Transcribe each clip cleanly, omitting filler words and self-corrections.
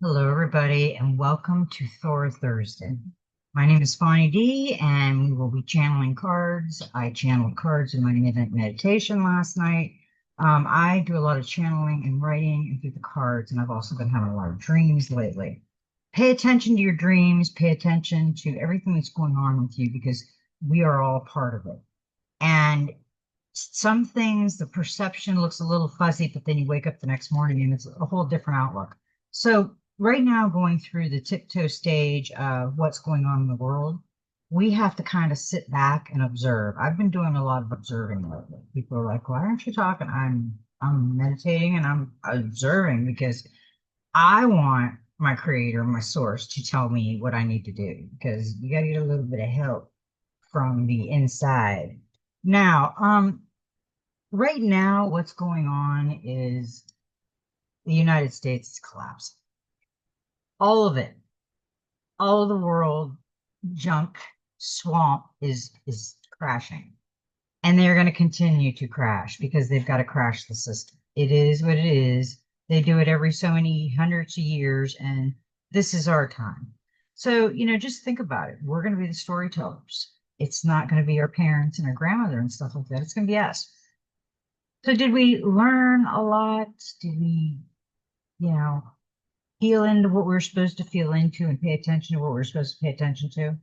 Hello, everybody, and welcome to Thor Thursday. My name is Fonnie D, and we will be channeling cards. I channeled cards in my midnight meditation last night. I do a lot of channeling and writing and through the cards, and I've also been having a lot of dreams lately. Pay attention to your dreams, pay attention to everything that's going on with you because we are all part of it. And some things, the perception looks a little fuzzy, but then you wake up the next morning and it's a whole different outlook. So, right now, going through the tiptoe stage of what's going on in the world, we have to kind of sit back and observe. I've been doing a lot of observing lately. People are like, "Why aren't you talking?" I'm meditating and I'm observing because I want my creator, my source, to tell me what I need to do because you got to get a little bit of help from the inside. Now, right now, what's going on is the United States is collapsing. All of it, all of the world junk swamp is crashing. And they're going to continue to crash because they've got to crash the system. It is what it is. They do it every so many hundreds of years, and this is our time. So, just think about it. We're going to be the storytellers. It's not going to be our parents and our grandmother and stuff like that. It's going to be us. So did we learn a lot? Did we, you know, feel into what we're supposed to feel into and pay attention to what we're supposed to pay attention to?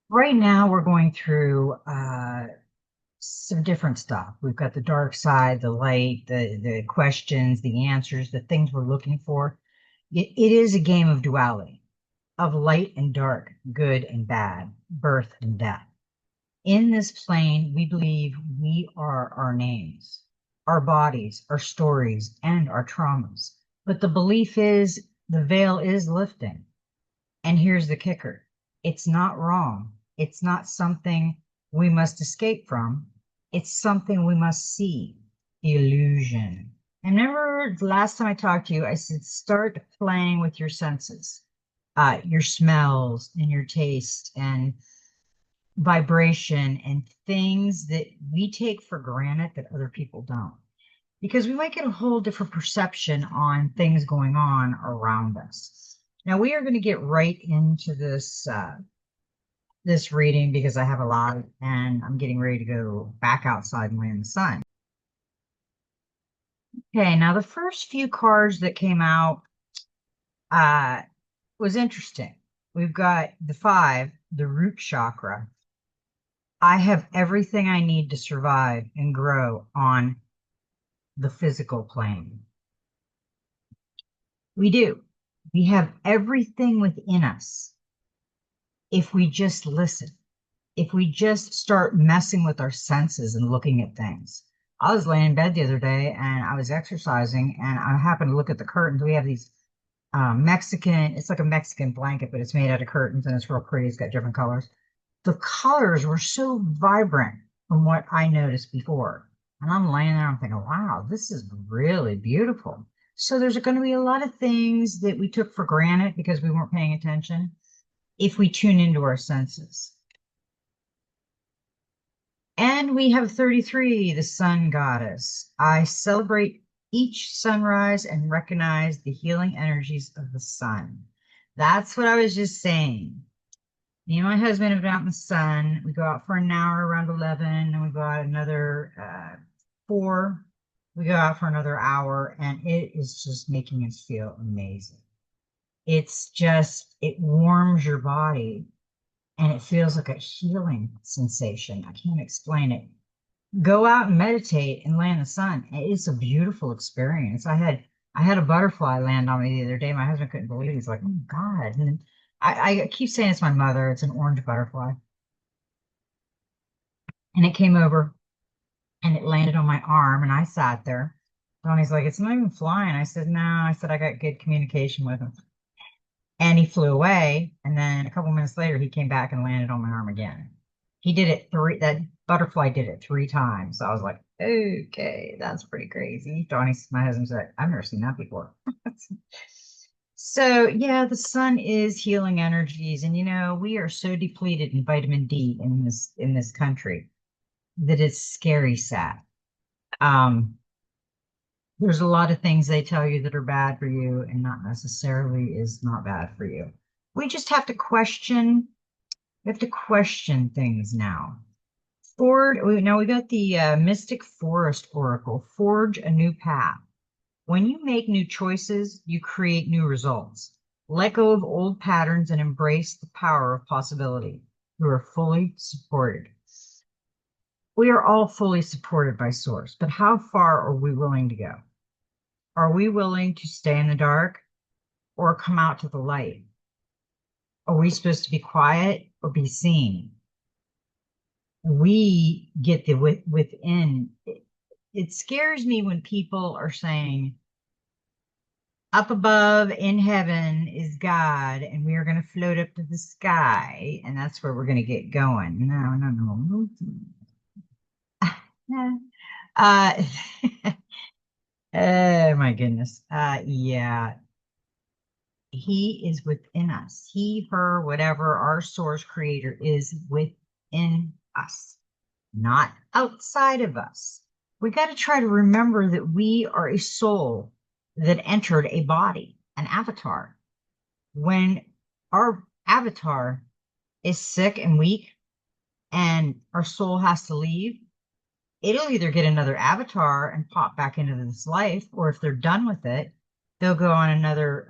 Right now, we're going through some different stuff. We've got the dark side, the light, the questions, the answers, the things we're looking for. It is a game of duality, of light and dark, good and bad, birth and death. In this plane, we believe we are our names, our bodies, our stories, and our traumas. But the belief is the veil is lifting. And here's the kicker, it's not wrong. It's not something we must escape from. It's something we must see. The illusion. And remember the last time I talked to you, I said start playing with your senses, your smells and your taste and vibration and things that we take for granted that other people don't. Because we might get a whole different perception on things going on around us. Now we are going to get right into this reading because I have a lot and I'm getting ready to go back outside and lay in the sun. Okay, now the first few cards that came out uh was interesting. We've got the five, the root chakra. I have everything I need to survive and grow on the physical plane. We do. We have everything within us if we just listen, if we just start messing with our senses and looking at things. I was laying in bed the other day and I was exercising and I happened to look at the curtains. We have these Mexican, it's like a Mexican blanket, but it's made out of curtains and it's real pretty. It's got different colors. The colors were so vibrant from what I noticed before. And I'm laying there, I'm thinking, wow, this is really beautiful. So there's going to be a lot of things that we took for granted because we weren't paying attention if we tune into our senses. And we have 33, the sun goddess. I celebrate each sunrise and recognize the healing energies of the sun. That's what I was just saying. Me and my husband have been out in the sun. We go out for an hour around 11, and we go out another 4. We go out for another hour, and it is just making us feel amazing. It's just, it warms your body, and it feels like a healing sensation. I can't explain it. Go out and meditate and lay in the sun. It's a beautiful experience. I had a butterfly land on me the other day. My husband couldn't believe it. He's like, "Oh God." And I keep saying it's my mother. It's an orange butterfly. And it came over and it landed on my arm and I sat there. Tony's like, "It's not even flying." I said, "No." I said, "I got good communication with him." And he flew away. And then a couple minutes later, he came back and landed on my arm again. He did it that butterfly did it 3 times. So I was like, okay, that's pretty crazy. Donnie, my husband said, "I've never seen that before." So yeah, the sun is healing energies. And we are so depleted in vitamin D in this country that it's scary sad. Um, There's a lot of things they tell you that are bad for you and not necessarily is not bad for you. We just have to question, we have to question things now. Now we got the Mystic Forest Oracle. Forge a new path. When you make new choices, you create new results. Let go of old patterns and embrace the power of possibility. You are fully supported. We are all fully supported by Source, but how far are we willing to go? Are we willing to stay in the dark or come out to the light? Are we supposed to be quiet or be seen? We get the within. It scares me when people are saying, up above in heaven is God, and we are going to float up to the sky, and that's where we're going to get going. No, no, no. uh, oh my goodness. Yeah, he is within us. He, her, whatever, our source creator is within us, not outside of us. We got to try to remember that we are a soul that entered a body, an avatar. When our avatar is sick and weak and our soul has to leave, it'll either get another avatar and pop back into this life, or if they're done with it, they'll go on another,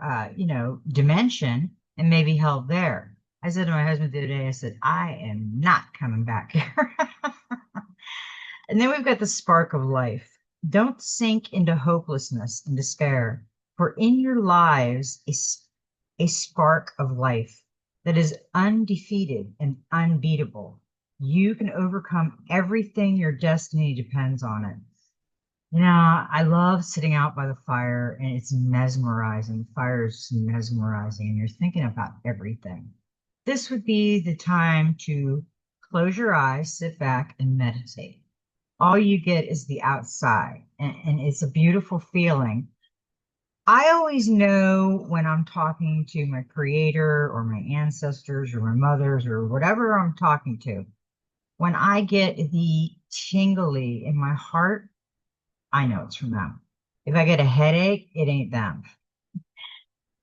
dimension and maybe held there. I said to my husband the other day, I said, I am not coming back here. And then we've got the spark of life. Don't sink into hopelessness and despair, for in your lives is a spark of life that is undefeated and unbeatable. You can overcome everything. Your destiny depends on it. You know, I love sitting out by the fire and it's mesmerizing. The fire is mesmerizing and you're thinking about everything. This would be the time to close your eyes, sit back, and meditate. All you get is the outside, and it's a beautiful feeling. I always know when I'm talking to my creator or my ancestors or my mothers or whatever I'm talking to. When I get the tingly in my heart, I know it's from them. If I get a headache, it ain't them.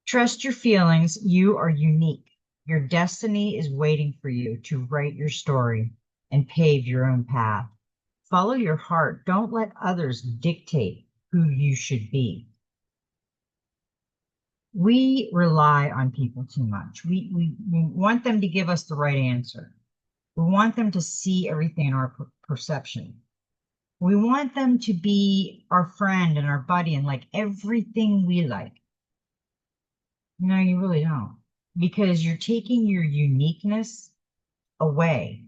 Trust your feelings. You are unique. Your destiny is waiting for you to write your story and pave your own path. Follow your heart. Don't let others dictate who you should be. We rely on people too much. We want them to give us the right answer. We want them to see everything in our perception. We want them to be our friend and our buddy and like everything we like. No, you really don't. Because you're taking your uniqueness away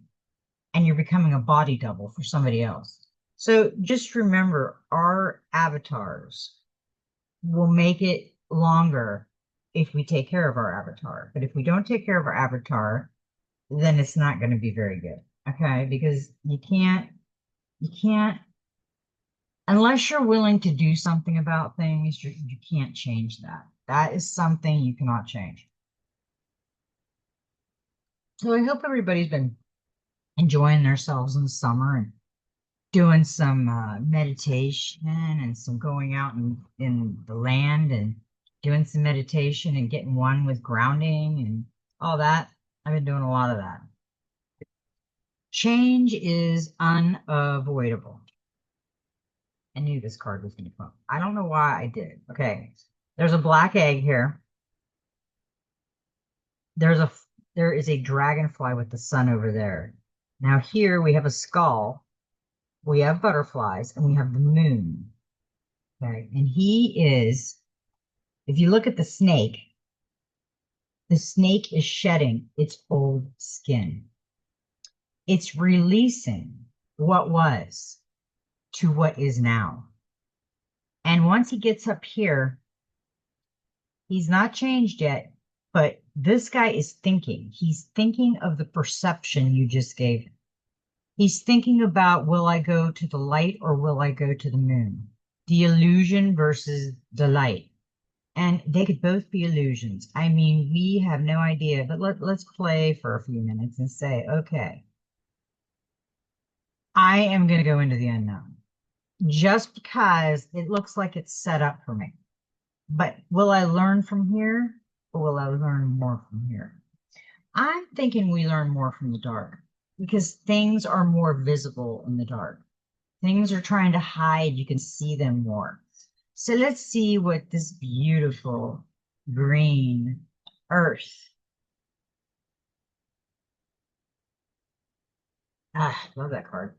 and you're becoming a body double for somebody else. So just remember, our avatars will make it longer if we take care of our avatar. But if we don't take care of our avatar, then it's not going to be very good. Okay? Because you can't, unless you're willing to do something about things, you can't change that. That is something you cannot change. So I hope everybody's been enjoying themselves in the summer and doing some meditation and some going out in the land and doing some meditation and getting one with grounding and all that. I've been doing a lot of that. Change is unavoidable. I knew this card was going to come. I don't know why I did. Okay. There's a black egg here. There is a dragonfly with the sun over there. Now here we have a skull, we have butterflies, and we have the moon. Okay. And if you look at the snake is shedding its old skin. It's releasing what was to what is now. And once he gets up here, he's not changed yet, but this guy is thinking. He's thinking of the perception you just gave him. He's thinking about, will I go to the light or will I go to the moon? The illusion versus the light. And they could both be illusions. I mean, we have no idea, but let's play for a few minutes and say, okay, I am going to go into the unknown. just because it looks like it's set up for me. But will I learn from here or will I learn more from here? I'm thinking we learn more from the dark because things are more visible in the dark. Things are trying to hide. You can see them more. So let's see what this beautiful green earth. Ah, love that card.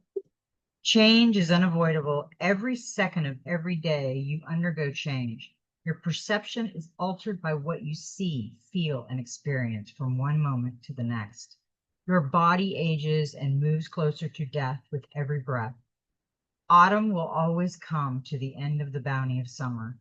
Change is unavoidable. Every second of every day, you undergo change. Your perception is altered by what you see, feel, and experience from one moment to the next. Your body ages and moves closer to death with every breath. Autumn will always come to the end of the bounty of summer,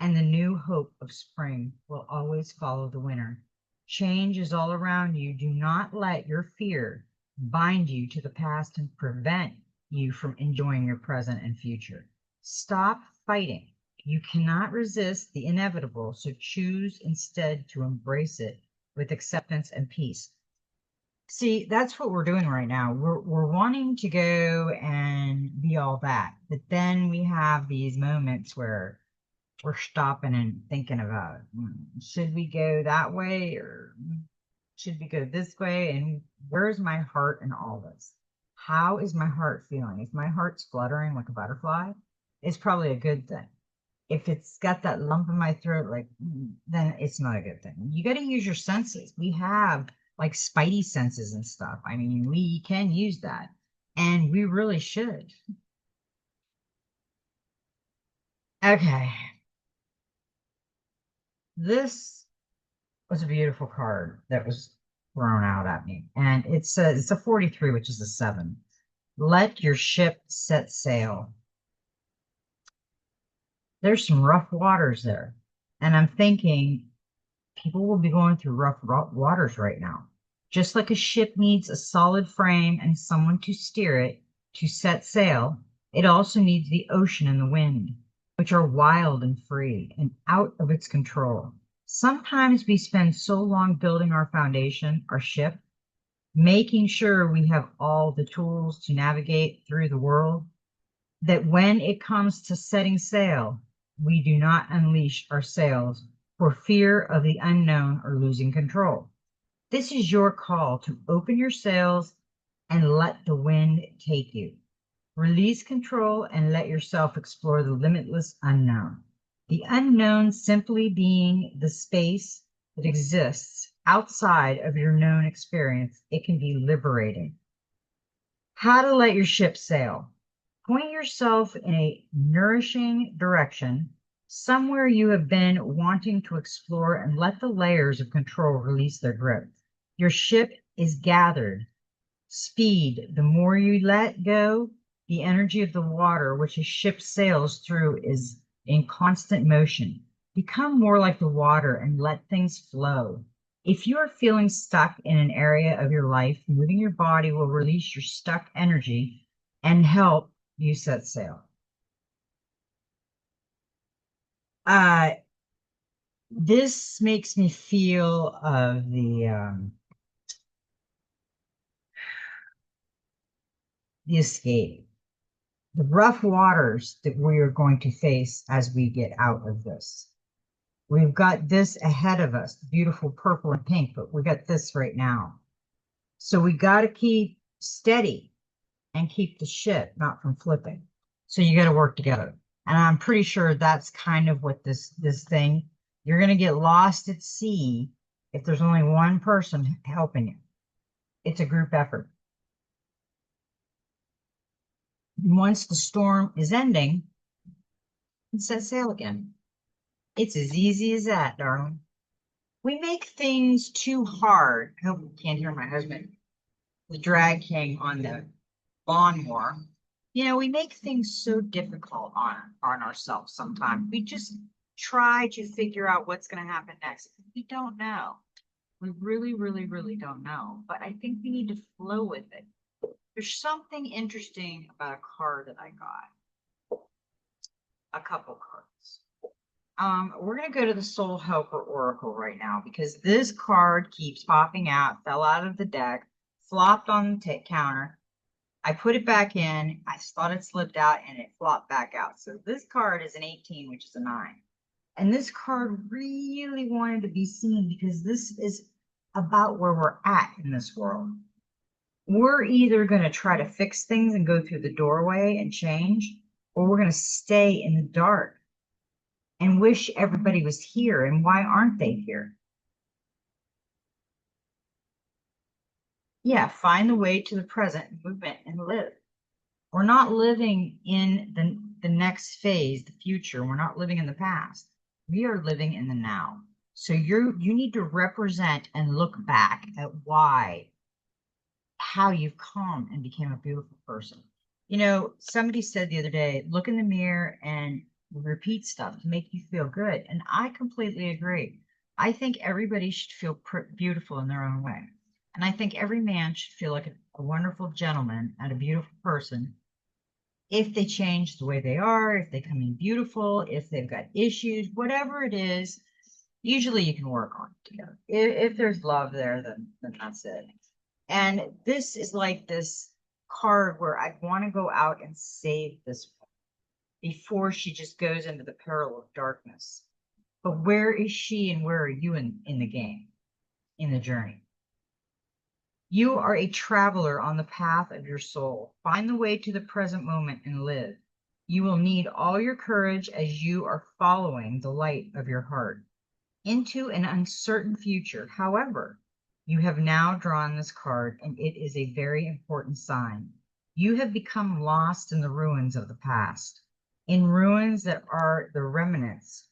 and the new hope of spring will always follow the winter. Change is all around you. Do not let your fear bind you to the past and prevent you from enjoying your present and future. Stop fighting. You cannot resist the inevitable, so choose instead to embrace it with acceptance and peace. See, that's what we're doing right now. We're wanting to go and be all that, but then we have these moments where we're stopping and thinking about, should we go that way or should we go this way? And where's my heart in all this? How is my heart feeling? If my heart's fluttering like a butterfly, it's probably a good thing. If it's got that lump in my throat, like, then it's not a good thing. You got to use your senses. We have like spidey senses and stuff. I mean, we can use that, and we really should. Okay, this was a beautiful card that was thrown out at me, and it's a 43, which is a 7. Let your ship set sail. There's some rough waters there, and I'm thinking people will be going through rough waters right now. Just like a ship needs a solid frame and someone to steer it to set sail, it also needs the ocean and the wind, which are wild and free and out of its control. Sometimes we spend so long building our foundation, our ship, making sure we have all the tools to navigate through the world, that when it comes to setting sail, we do not unleash our sails for fear of the unknown or losing control. This is your call to open your sails and let the wind take you. Release control and let yourself explore the limitless unknown. The unknown simply being the space that exists outside of your known experience. It can be liberating. How to let your ship sail. Point yourself in a nourishing direction, somewhere you have been wanting to explore, and let the layers of control release their grip. Your ship is gathered. Speed. The more you let go, the energy of the water which a ship sails through is in constant motion. Become more like the water and let things flow. If you are feeling stuck in an area of your life, moving your body will release your stuck energy and help you set sail. Uh, this makes me feel of the escape, the rough waters that we are going to face as we get out of this. We've got this ahead of us, beautiful purple and pink, but we got this right now. So we got to keep steady and keep the ship not from flipping. So you got to work together. And I'm pretty sure that's kind of what this thing, you're going to get lost at sea if there's only one person helping you. It's a group effort. Once the storm is ending, set sail again. It's as easy as that, darling. We make things too hard. I hope you can't hear my husband, the drag king on the lawnmower. You know, we make things so difficult on ourselves sometimes. We just try to figure out what's going to happen next. We don't know. We really, really, really don't know. But I think we need to flow with it. There's something interesting about a card that I got. A couple cards. We're going to go to the Soul Helper Oracle right now because this card keeps popping out, fell out of the deck, flopped on the counter. I put it back in. I thought it slipped out and it flopped back out. So this card is an 18, which is a 9. And this card really wanted to be seen because this is about where we're at in this world. We're either going to try to fix things and go through the doorway and change, or we're going to stay in the dark and wish everybody was here. And why aren't they here? Yeah, find the way to the present movement and live. We're not living in the next phase, the future. We're not living in the past. We are living in the now. So you need to represent and look back at how you've come and became a beautiful person. You know, somebody said the other day, look in the mirror and repeat stuff to make you feel good. And I completely agree. I think everybody should feel beautiful in their own way. And I think every man should feel like a wonderful gentleman and a beautiful person if they change the way they are, if they come in beautiful, if they've got issues, whatever it is, usually you can work on it together. If there's love there, then that's it. And this is like this card where I want to go out and save this woman before she just goes into the peril of darkness. But where is she and where are you in the game, in the journey? You are a traveler on the path of your soul. Find the way to the present moment and live. You will need all your courage as you are following the light of your heart into an uncertain future. However, you have now drawn this card, and it is a very important sign. You have become lost in the ruins of the past, in ruins that are the remnants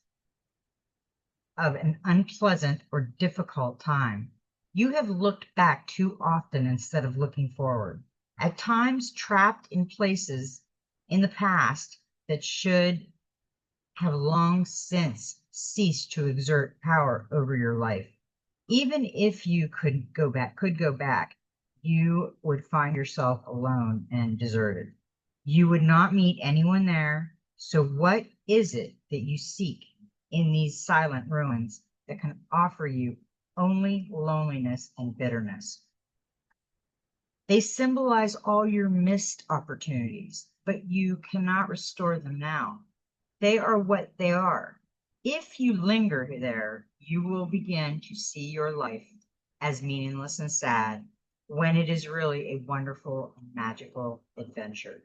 of an unpleasant or difficult time. You have looked back too often instead of looking forward, at times trapped in places in the past that should have long since ceased to exert power over your life. Even if you could go back, you would find yourself alone and deserted. You would not meet anyone there. So what is it that you seek in these silent ruins that can offer you only loneliness and bitterness? They symbolize all your missed opportunities, but you cannot restore them now. They are what they are. If you linger there, you will begin to see your life as meaningless and sad when it is really a wonderful and magical adventure.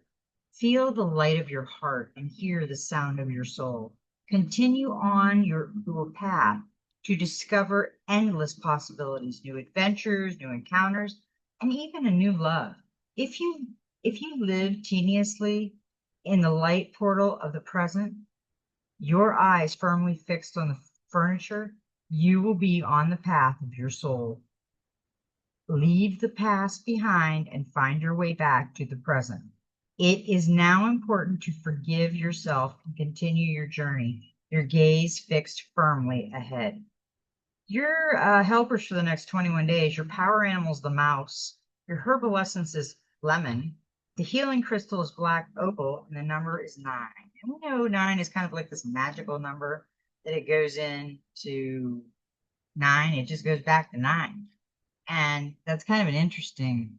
Feel the light of your heart and hear the sound of your soul. Continue on your path to discover endless possibilities, new adventures, new encounters, and even a new love. If you live tediously in the light portal of the present, your eyes firmly fixed on the furniture, you will be on the path of your soul. Leave the past behind and find your way back to the present. It is now important to forgive yourself and continue your journey, your gaze fixed firmly ahead. Your helpers for the next 21 days, your power animal is the mouse, your herbal essence is lemon, the healing crystal is black opal, and the number is 9. And we know 9 is kind of like this magical number that it goes into 9. It just goes back to 9. And that's kind of an interesting,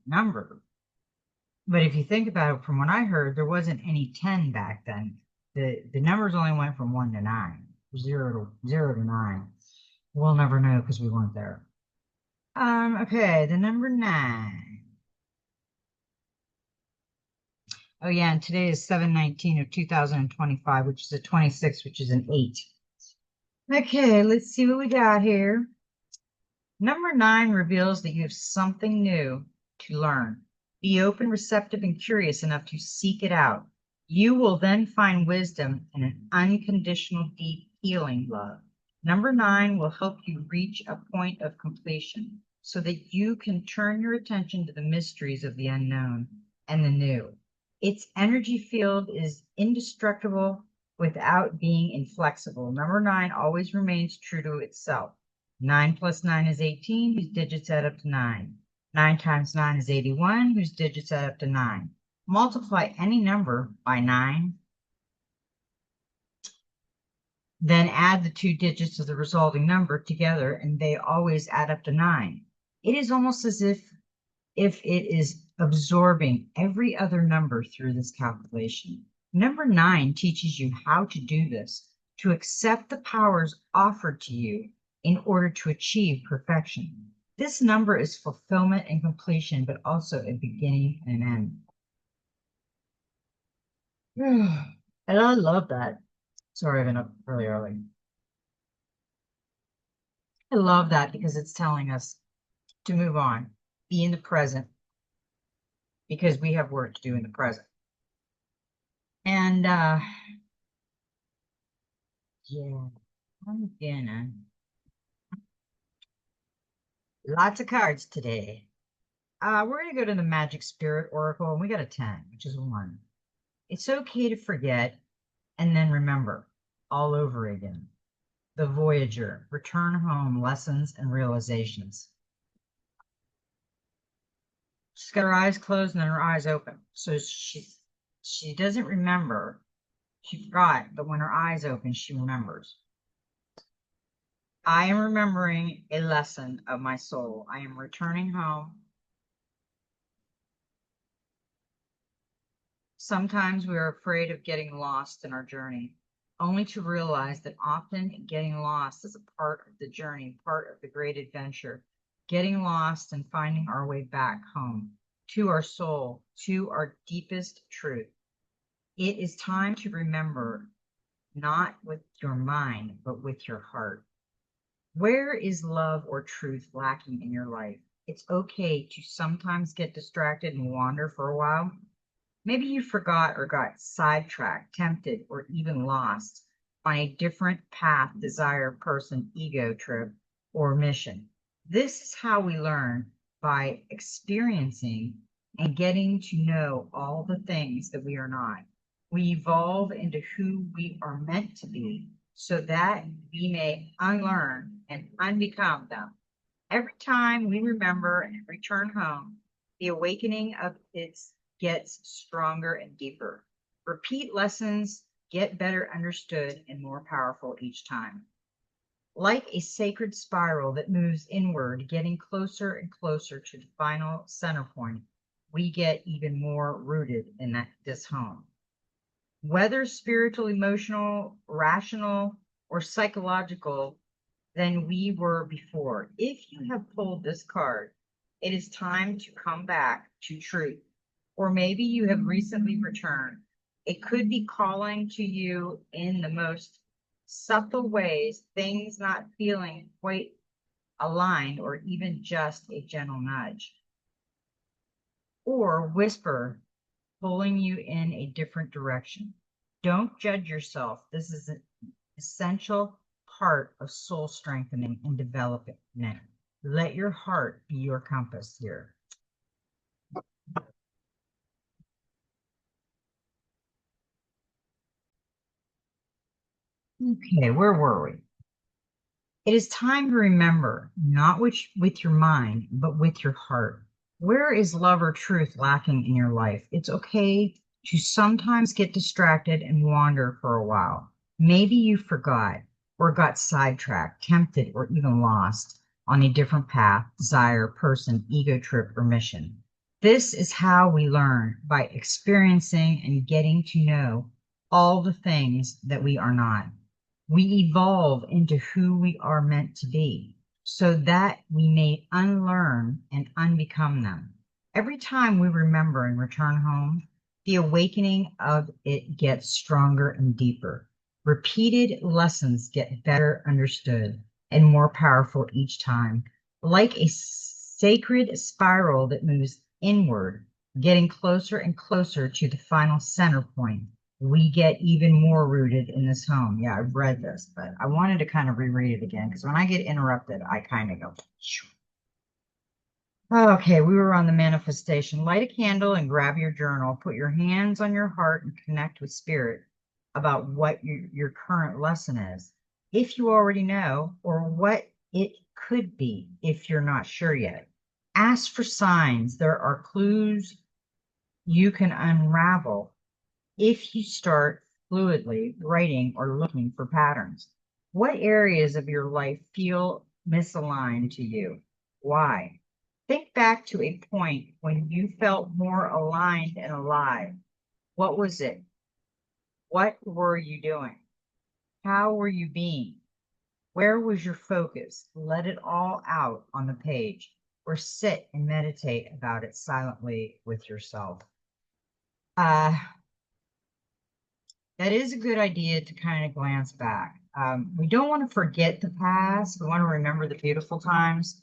number. But if you think about it, from what I heard, there wasn't any 10 back then. The numbers only went from 1 to 9, 0 to 9. We'll never know because we weren't there. Okay, the number 9. Oh yeah, and today is 7/19 of 2025, which is a 26, which is an 8. Okay, let's see what we got here. Number 9 reveals that you have something new to learn. Be open, receptive, and curious enough to seek it out. You will then find wisdom and an unconditional, deep, healing love. Number 9 will help you reach a point of completion so that you can turn your attention to the mysteries of the unknown and the new. Its energy field is indestructible without being inflexible. Number 9 always remains true to itself. 9 plus 9 is 18, whose digits add up to 9. 9 times 9 is 81, whose digits add up to 9. Multiply any number by 9, then add the 2 digits of the resulting number together, and they always add up to 9. It is almost as if it is absorbing every other number through this calculation. Number 9 teaches you how to do this, to accept the powers offered to you in order to achieve perfection. This number is fulfillment and completion, but also a beginning and an end. And I love that. Sorry, I've been up really early. I love that because it's telling us to move on, be in the present, because we have work to do in the present. And yeah, I'm gonna lots of cards today. We're gonna go to the Magic Spirit Oracle, and we got a 10, which is 1. It's okay to forget and then remember all over again. The Voyager, return home, lessons and realizations. She's got her eyes closed and then her eyes open. So she doesn't remember. She forgot, but when her eyes open, she remembers. I am remembering a lesson of my soul. I am returning home. Sometimes we are afraid of getting lost in our journey, only to realize that often getting lost is a part of the journey, part of the great adventure. Getting lost and finding our way back home to our soul, to our deepest truth. It is time to remember, not with your mind, but with your heart. Where is love or truth lacking in your life? It's okay to sometimes get distracted and wander for a while. Maybe you forgot or got sidetracked, tempted, or even lost on a different path, desire, person, ego trip, or mission. This is how we learn, by experiencing and getting to know all the things that we are not. We evolve into who we are meant to be so that we may unlearn and unbecome them. Every time we remember and return home, the awakening of it gets stronger and deeper. Repeat lessons get better understood and more powerful each time. Like a sacred spiral that moves inward, getting closer and closer to the final center point, we get even more rooted in this home. Whether spiritual, emotional, rational, or psychological than we were before. If you have pulled this card, it is time to come back to truth. Or maybe you have recently returned. It could be calling to you in the most subtle ways, things not feeling quite aligned, or even just a gentle nudge. Or whisper, pulling you in a different direction. Don't judge yourself. This is an essential part of soul strengthening and development. Let your heart be your compass here. Okay, where were we? It is time to remember, not with your mind, but with your heart. Where is love or truth lacking in your life? It's okay to sometimes get distracted and wander for a while. Maybe you forgot or got sidetracked, tempted, or even lost on a different path, desire, person, ego trip, or mission. This is how we learn, by experiencing and getting to know all the things that we are not. We evolve into who we are meant to be so that we may unlearn and unbecome them. Every time we remember and return home, the awakening of it gets stronger and deeper. Repeated lessons get better understood and more powerful each time, like a sacred spiral that moves inward, getting closer and closer to the final center point. We get even more rooted in this home. Yeah, I've read this, but I wanted to kind of reread it again because when I get interrupted, I kind of go. Shoo. Okay, we were on the manifestation. Light a candle and grab your journal. Put your hands on your heart and connect with spirit about what your current lesson is, if you already know, or what it could be if you're not sure yet. Ask for signs. There are clues you can unravel if you start fluidly writing or looking for patterns. What areas of your life feel misaligned to you? Why? Think back to a point when you felt more aligned and alive. What was it? What were you doing? How were you being? Where was your focus? Let it all out on the page or sit and meditate about it silently with yourself. Uh, that is a good idea to kind of glance back. We don't want to forget the past. We want to remember the beautiful times.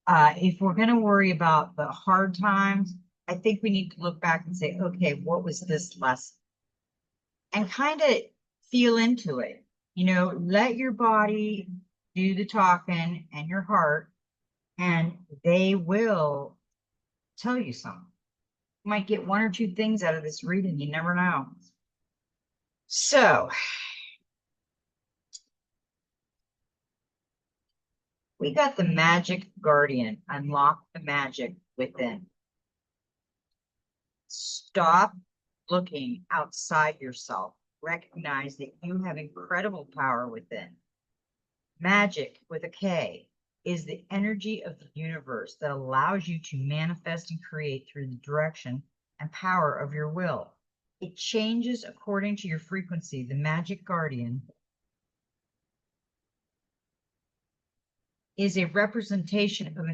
If we're going to worry about the hard times, I think we need to look back and say, okay, what was this lesson? And kind of feel into it. Let your body do the talking and your heart, and they will tell you something. You might get one or two things out of this reading. You never know. So we got the magic guardian. Unlock the magic within. Stop looking outside yourself. Recognize that you have incredible power within. Magic with a K is the energy of the universe that allows you to manifest and create through the direction and power of your will. It changes according to your frequency. The magic guardian is a representation of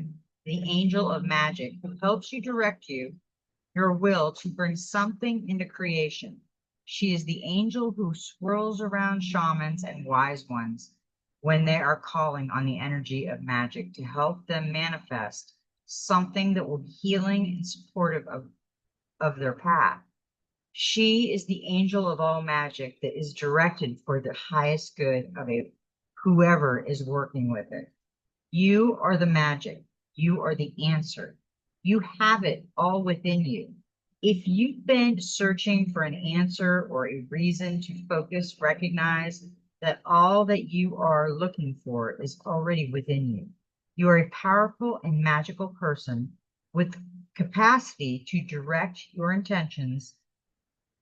the angel of magic who helps you direct your will to bring something into creation. She is the angel who swirls around shamans and wise ones when they are calling on the energy of magic to help them manifest something that will be healing and supportive of their path. She is the angel of all magic that is directed for the highest good of whoever is working with it. You are the magic. You are the answer. You have it all within you. If you've been searching for an answer or a reason to focus, recognize that all that you are looking for is already within you. You are a powerful and magical person with capacity to direct your intentions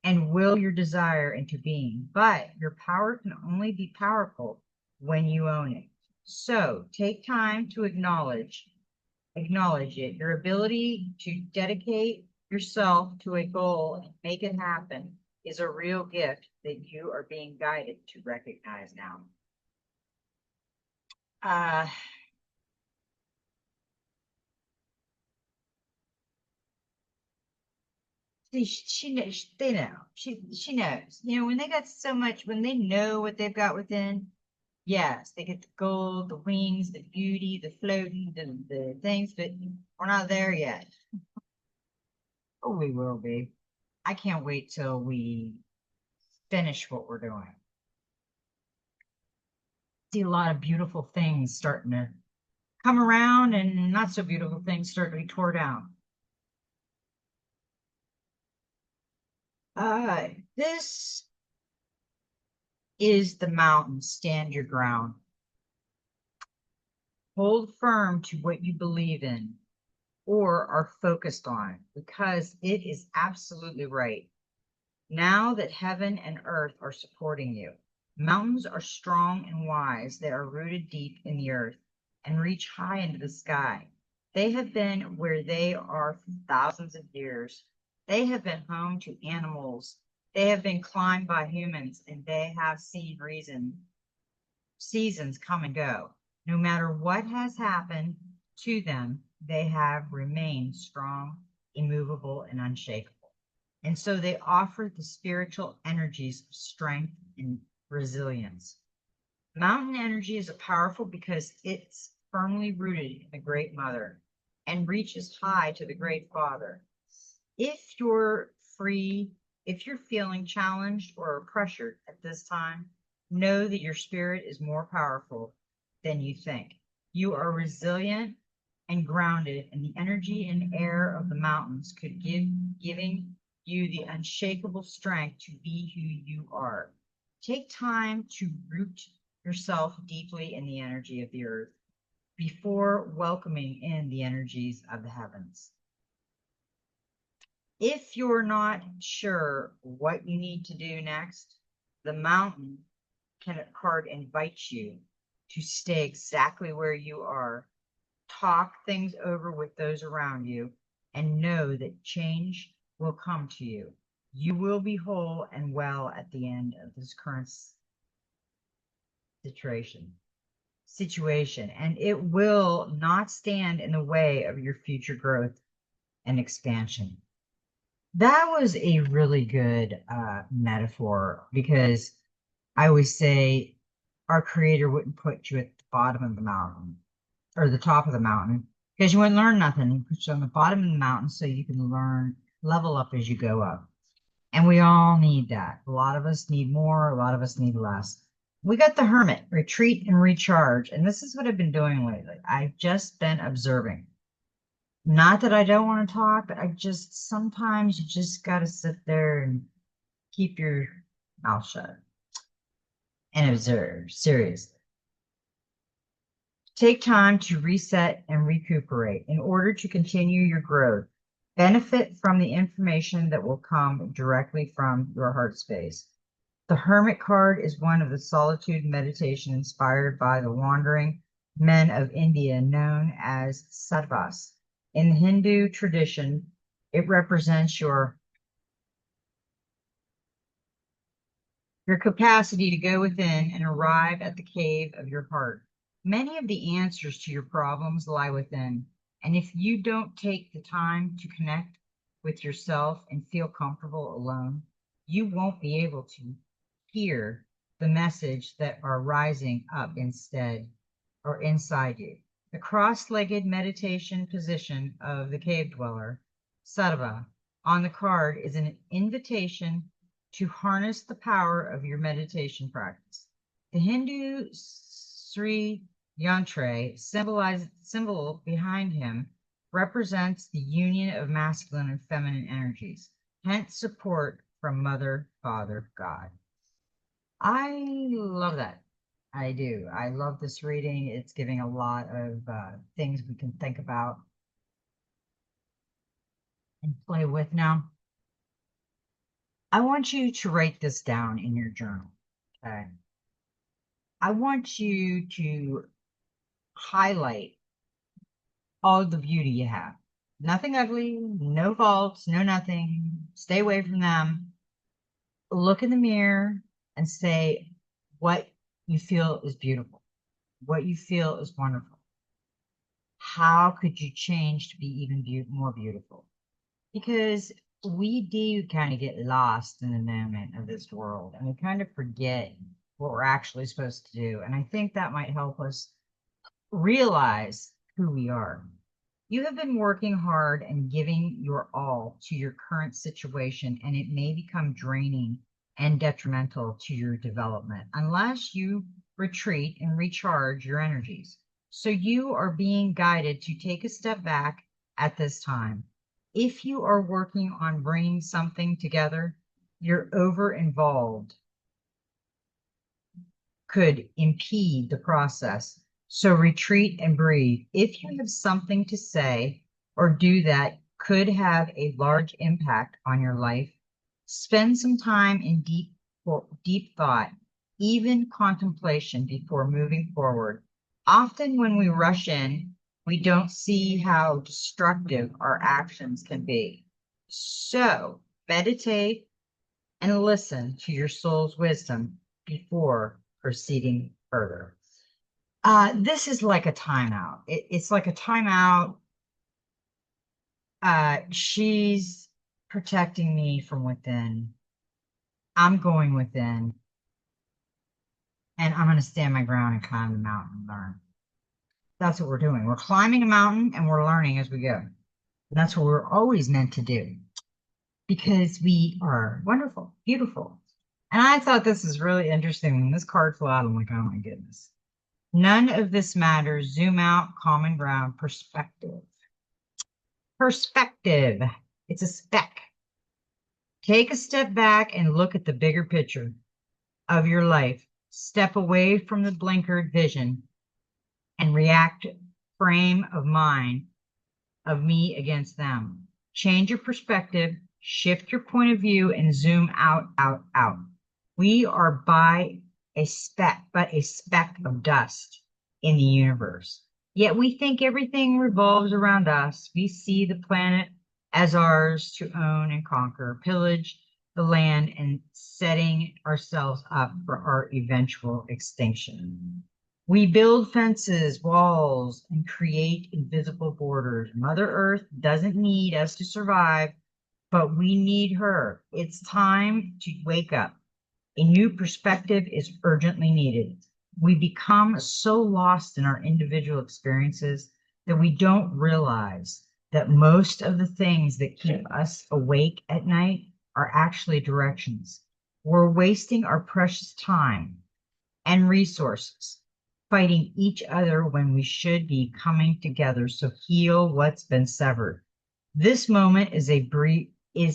and will your desire into being. But your power can only be powerful when you own it. So take time to acknowledge it. Your ability to dedicate yourself to a goal and make it happen is a real gift that you are being guided to recognize now. See, she knows. They know. She knows. When they got so much, when they know what they've got within, yes, they get the gold, the wings, the beauty, the floating, the things, but we're not there yet. Oh, we will be. I can't wait till we finish what we're doing. See a lot of beautiful things starting to come around and not so beautiful things starting to be tore down. This is the mountain. Stand your ground. Hold firm to what you believe in or are focused on because it is absolutely right. Now that heaven and earth are supporting you, mountains are strong and wise. They are rooted deep in the earth and reach high into the sky. They have been where they are for thousands of years. They have been home to animals. They have been climbed by humans, and they have seen seasons come and go. No matter what has happened to them, they have remained strong, immovable, and unshakable. And so they offer the spiritual energies of strength and resilience. Mountain energy is powerful because it's firmly rooted in the Great Mother and reaches high to the Great Father. If you're feeling challenged or pressured at this time, know that your spirit is more powerful than you think. You are resilient and grounded, and the energy and air of the mountains could giving you the unshakable strength to be who you are. Take time to root yourself deeply in the energy of the earth before welcoming in the energies of the heavens. If you're not sure what you need to do next, the mountain card invites you to stay exactly where you are talk things over with those around you, and know that change will come to you. You will be whole and well at the end of this current situation, and it will not stand in the way of your future growth and expansion. That was a really good metaphor, because I always say our creator wouldn't put you at the bottom of the mountain or the top of the mountain, because you wouldn't learn nothing. He puts you on the bottom of the mountain so you can learn, level up as you go up. And we all need that. A lot of us need more, a lot of us need less. We got the hermit, retreat and recharge. And this is what I've been doing lately. I've just been observing. Not that I don't want to talk, but I just sometimes you just got to sit there and keep your mouth shut and observe seriously. Take time to reset and recuperate in order to continue your growth. Benefit from the information that will come directly from your heart space. The Hermit card is one of the solitude meditation inspired by the wandering men of India known as sattvas. In the Hindu tradition, it represents your capacity to go within and arrive at the cave of your heart. Many of the answers to your problems lie within, and if you don't take the time to connect with yourself and feel comfortable alone, you won't be able to hear the message that are rising up instead or inside you. The cross-legged meditation position of the cave dweller, sattva, on the card is an invitation to harness the power of your meditation practice. The Hindu Sri Yantra symbol behind him represents the union of masculine and feminine energies, hence support from Mother, Father, God. I love that. I do. I love this reading. It's giving a lot of things we can think about and play with now. I want you to write this down in your journal. Okay. I want you to highlight all the beauty you have. Nothing ugly, no faults, no nothing. Stay away from them. Look in the mirror and say what you feel is beautiful, what you feel is wonderful. How could you change to be even more beautiful? Because we do kind of get lost in the moment of this world, and we kind of forget what we're actually supposed to do. And I think that might help us realize who we are. You have been working hard and giving your all to your current situation, and it may become draining and detrimental to your development unless you retreat and recharge your energies. So you are being guided to take a step back at this time. If you are working on bringing something together, you're over involved could impede the process. So retreat and breathe. If you have something to say or do that could have a large impact on your life, spend some time in deep thought, even contemplation before moving forward. Often when we rush in, we don't see how destructive our actions can be. So meditate and listen to your soul's wisdom before proceeding further. This is like a timeout. It's like a timeout. She's protecting me from within. I'm going within. And I'm going to stand my ground and climb the mountain and learn. That's what we're doing. We're climbing a mountain and we're learning as we go. And that's what we're always meant to do, because we are wonderful, beautiful. And I thought this is really interesting. When this card flew out, I'm like, oh my goodness. None of this matters. Zoom out, common ground, perspective. Perspective. It's a speck. Take a step back and look at the bigger picture of your life. Step away from the blinkered vision and react frame of mind of me against them. Change your perspective, shift your point of view, and zoom out, out, out. We are but a speck of dust in the universe. Yet we think everything revolves around us. We see the planet as ours to own and conquer, pillage the land, and setting ourselves up for our eventual extinction. We build fences, walls, and create invisible borders. Mother Earth doesn't need us to survive, but we need her. It's time to wake up. A new perspective is urgently needed. We become so lost in our individual experiences that we don't realize that most of the things that keep us awake at night are actually directions. We're wasting our precious time and resources fighting each other when we should be coming together to heal what's been severed. This moment is a breathe in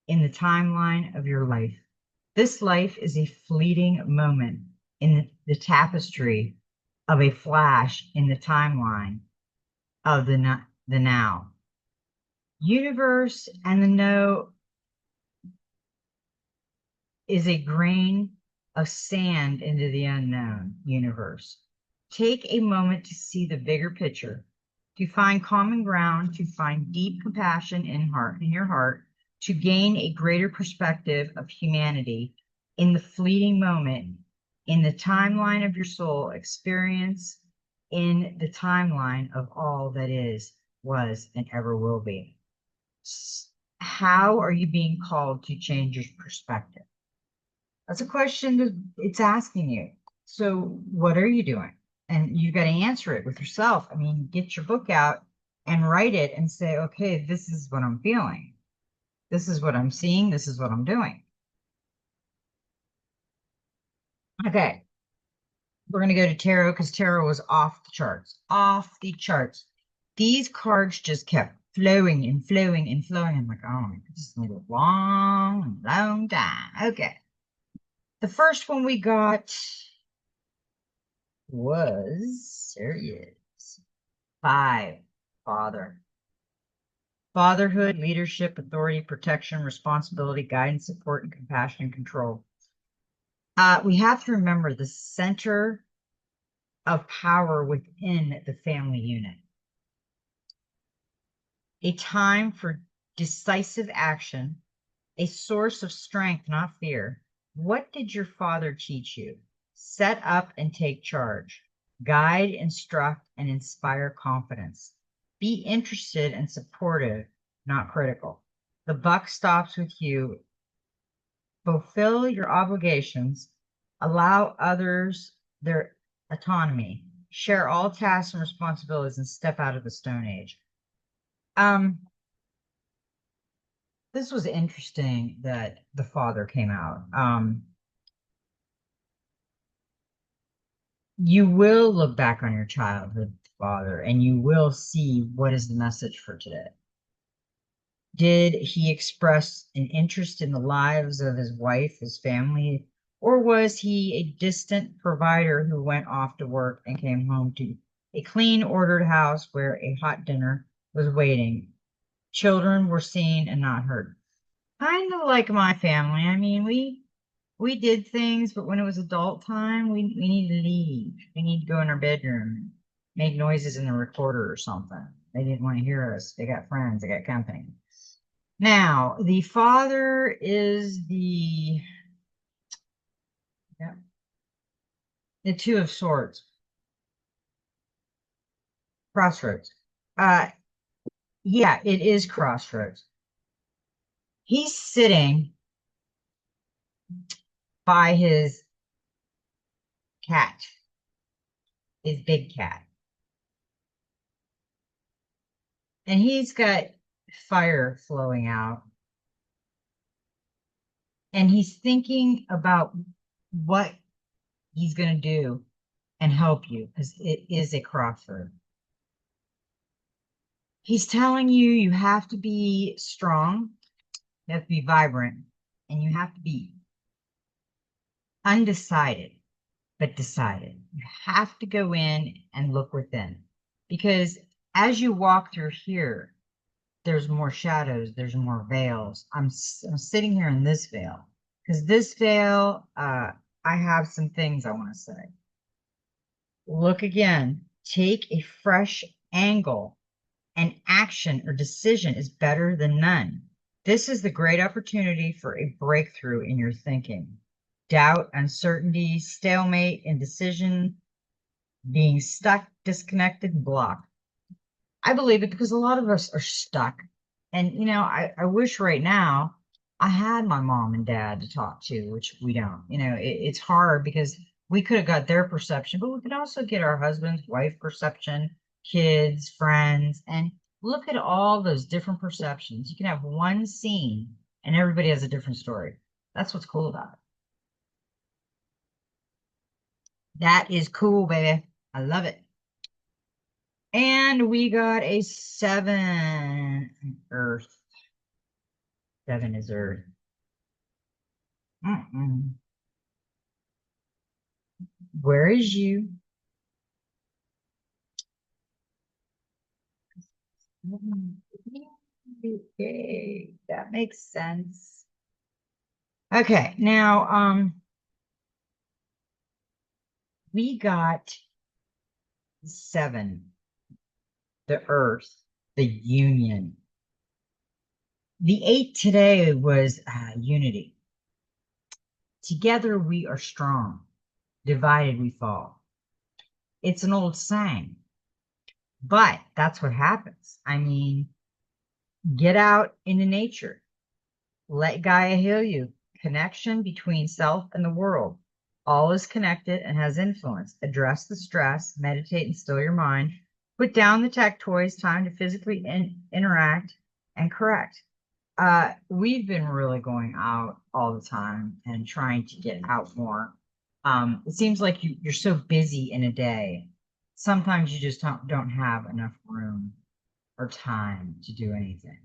the timeline of your life. This life is a fleeting moment in the tapestry of a flash in the timeline of the now. Universe and the no is a grain of sand into the unknown universe. Take a moment to see the bigger picture, to find common ground, to find deep compassion in your heart, to gain a greater perspective of humanity in the fleeting moment, in the timeline of your soul, experience in the timeline of all that is, was, and ever will be. How are you being called to change your perspective? That's a question that it's asking you. So, what are you doing? And you've got to answer it with yourself. I mean, get your book out and write it and say, okay, this is what I'm feeling. This is what I'm seeing. This is what I'm doing. Okay, we're going to go to tarot because tarot was off the charts. Off the charts. These cards just kept flowing and flowing and flowing. I'm like, oh, this is going to be a long, long time. Okay. The first one we got was, there he is, 5, father. Fatherhood, leadership, authority, protection, responsibility, guidance, support, and compassion and control. We have to remember the center of power within the family unit. A time for decisive action, a source of strength, not fear. What did your father teach you? Set up and take charge. Guide, instruct, and inspire confidence. Be interested and supportive, not critical. The buck stops with you. Fulfill your obligations. Allow others their autonomy. Share all tasks and responsibilities and step out of the Stone Age. This was interesting that the father came out. You will look back on your childhood father and you will see what is the message for today. Did he express an interest in the lives of his wife, his family, or was he a distant provider who went off to work and came home to a clean, ordered house where a hot dinner was waiting? Children were seen and not heard. Kind of like my family. I mean, we did things, but when it was adult time, we needed to leave. We need to go in our bedroom, make noises in the recorder or something. They didn't want to hear us. They got friends, they got company. Now, the father is yeah, the Two of Swords, crossroads. Yeah, it is crossroads. He's sitting by his cat, his big cat. And he's got fire flowing out. And he's thinking about what he's going to do and help you because it is a crossroad. He's telling you you have to be strong, you have to be vibrant, and you have to be undecided, but decided. You have to go in and look within because as you walk through here, there's more shadows, there's more veils. I'm sitting here in this veil because this veil, I have some things I want to say. Look again. Take a fresh angle. An action or decision is better than none. This is the great opportunity for a breakthrough in your thinking. Doubt, uncertainty, stalemate, indecision, being stuck, disconnected, and blocked. I believe it because a lot of us are stuck. And, I wish right now I had my mom and dad to talk to, which we don't. It's hard because we could have got their perception, but we could also get our husband's wife perception, kids, friends, and look at all those different perceptions. You can have one scene and everybody has a different story. That's what's cool about it. That is cool, baby. I love it. And we got a 7 Earth. 7 is Earth. Where is you? Okay, that makes sense. Okay, now we got 7, the Earth, the union. The 8 today was unity. Together we are strong. Divided we fall. It's an old saying, but that's what happens. I mean, get out into nature. Let Gaia heal you. Connection between self and the world. All is connected and has influence. Address the stress, meditate and still your mind. Put down the tech toys, time to physically interact and correct. We've been really going out all the time and trying to get out more. It seems like you're so busy in a day. Sometimes you just don't have enough room or time to do anything.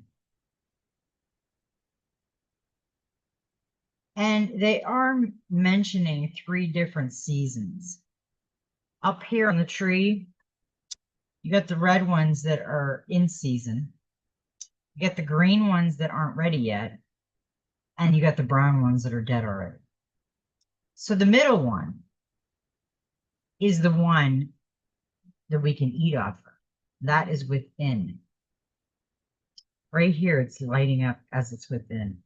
And they are mentioning 3 different seasons. Up here on the tree, you got the red ones that are in season. You got the green ones that aren't ready yet. And you got the brown ones that are dead already. So the middle one is the one that we can eat off of. That is within. Right here, it's lighting up as it's within.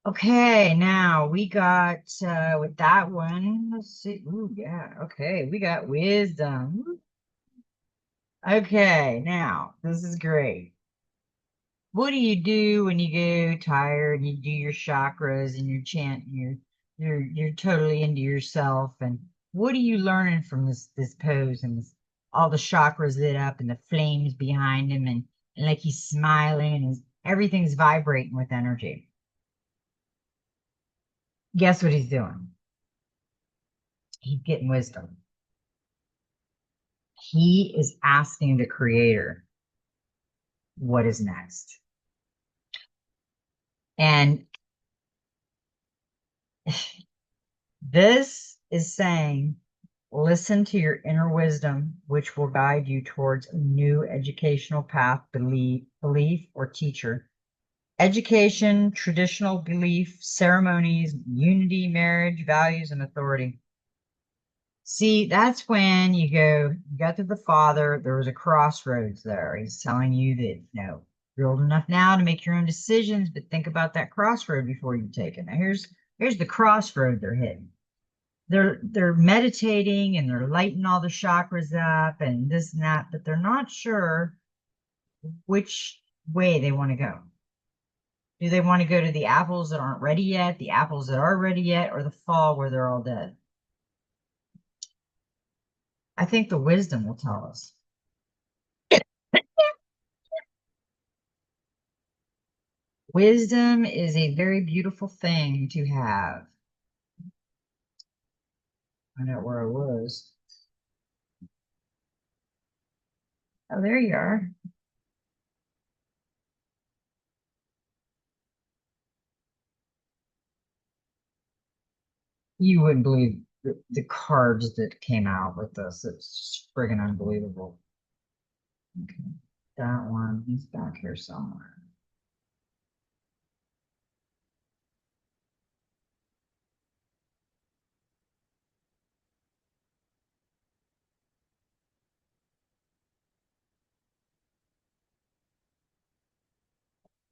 Okay, now we got with that one, let's see. Ooh, yeah, okay, we got wisdom. Okay, now this is great. What do you do when you go tired and you do your chakras and you're chanting, you're totally into yourself, and what are you learning from this pose and all the chakras lit up and the flames behind him and like he's smiling and everything's vibrating with energy. Guess what he's doing? He's getting wisdom. He is asking the creator what is next. And this is saying, listen to your inner wisdom, which will guide you towards a new educational path, belief, or teacher. Education, traditional belief, ceremonies, unity, marriage, values, and authority. See, that's when you got to the Father, there was a crossroads there. He's telling you that, you're old enough now to make your own decisions, but think about that crossroad before you take it. Now here's the crossroad they're hitting. They're meditating and they're lighting all the chakras up and this and that, but they're not sure which way they want to go. Do they want to go to the apples that aren't ready yet, the apples that are ready yet, or the fall where they're all dead? I think the wisdom will tell us. Wisdom is a very beautiful thing to have. Find out where I was. Oh, there you are. You wouldn't believe the cards that came out with this. It's friggin' unbelievable. Okay, that one, he's back here somewhere.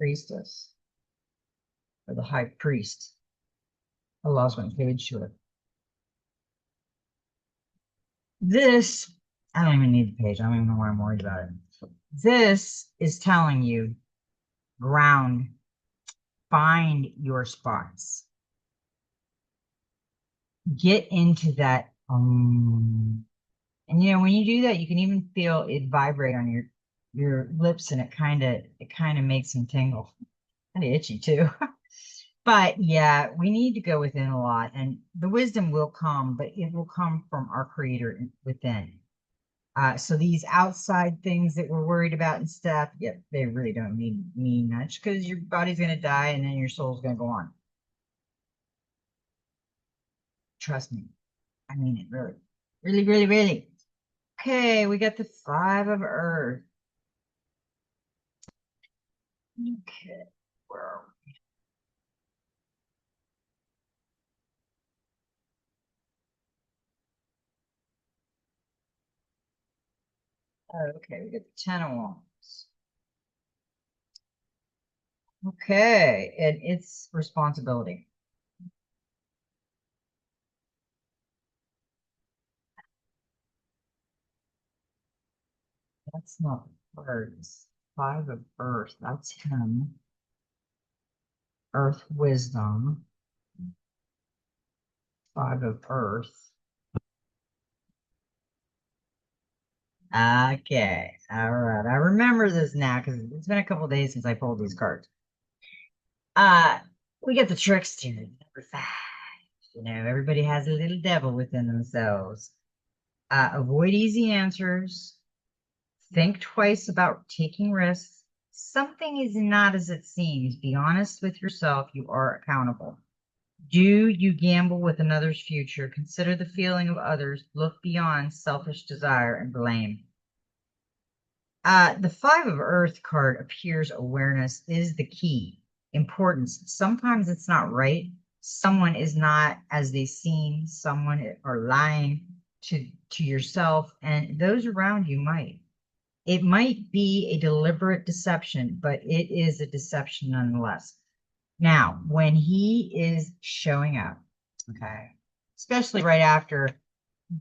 priestess or the high priest. I lost my page to it. This, I don't even need the page. I don't even know why I'm worried about it. This is telling you ground, find your spots. Get into that. And when you do that, you can even feel it vibrate on your lips, and it kind of makes them tingle. Kind of itchy too. But yeah, we need to go within a lot, and the wisdom will come, but it will come from our creator within. So these outside things that we're worried about and stuff, yep, they really don't mean much, because your body's going to die and then your soul's going to go on. Trust me. I mean it, really. Really, really, really. Okay, we got the Five of Earth. Okay, where are we? Okay, we got the Ten of Wands. Okay, and it's responsibility. That's not words. Five of Earth, that's him. Earth wisdom. Five of Earth. Okay, all right. I remember this now because it's been a couple days since I pulled these cards. Uh, we get the trickster, number five. Everybody has a little devil within themselves. Avoid easy answers. Think twice about taking risks. Something is not as it seems. Be honest with yourself. You are accountable. Do you gamble with another's future? Consider the feeling of others. Look beyond selfish desire and blame. The Five of Earth card appears awareness is the key. Importance. Sometimes it's not right. Someone is not as they seem. Someone are lying to yourself, and those around you might. It might be a deliberate deception, but it is a deception nonetheless. Now, when he is showing up, okay, especially right after